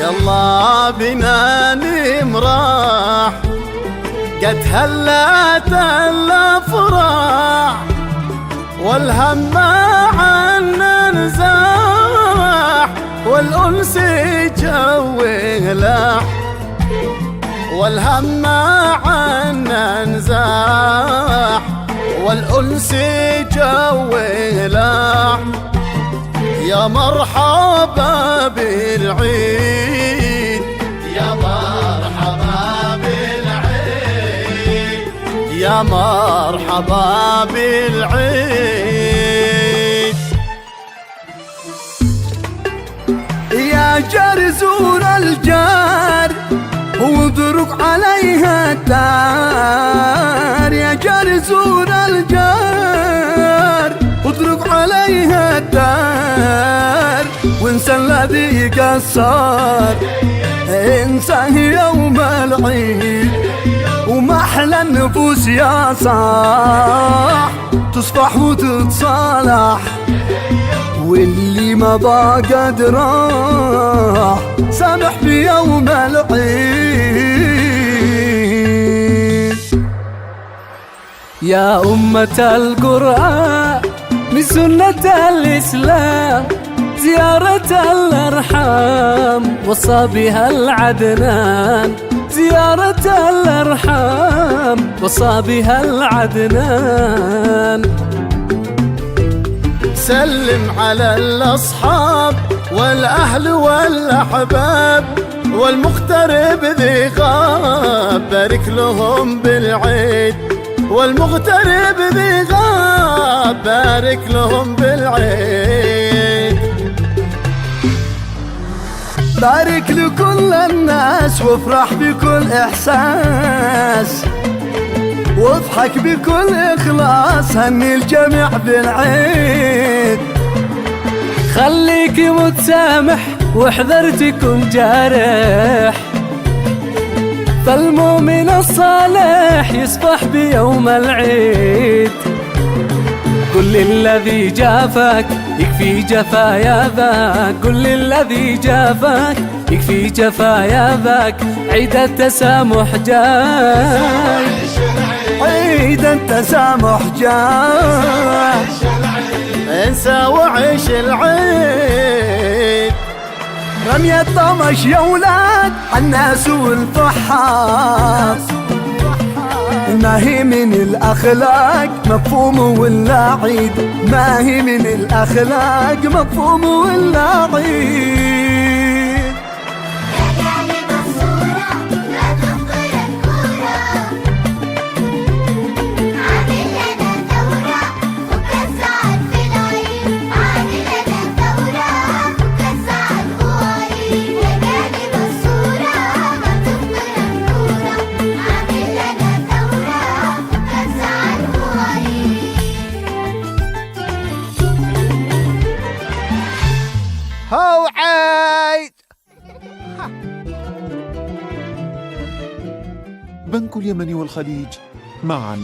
يلا بنا نمرح قد هلت الافراح والهم عنا نزاح والأنس جوه لاح والهم عنا نزاح والأنس جوه لاح يا مرحبا بالعيد يا مرحبا بالعيد يا مرحبا بالعيد يا جرزون الجار واضرق عليها الدار يا جرزون الجار واضرق عليها الدار وانسى الذي قصر انسى يوم العيد وما احلى النفوس يا صاح تصفح وتتصالح واللي ما قد راح سامح في يوم العيد. يا أمة القرآن من سنة الإسلام زيارة الأرحام وصى بها العدنان زيارة الأرحام وصى بها العدنان. سلم على الأصحاب والأهل والأحباب والمغترب ذي غاب بارك لهم بالعيد والمغترب ذي غاب بارك لهم بالعيد. بارك لكل الناس وافرح بكل إحساس واضحك بكل إخلاص هني الجميع بالعيد. خليك متسامح واحذر تكون جارح فالمؤمن الصالح يصفح بيوم العيد. كل الذي جافك يكفي جفايا ذاك كل الذي جافك يكفي جفايا ذاك عيد التسامح جاي عيد التسامح جاي انسى وعيش العيد. رمي الطمش يا ولاد الناس والفحار ما هي من الأخلاق مفهوم ولا عيد ما هي من الأخلاق مفهوم ولا عيد. هو عيد. بنك اليمن والخليج معا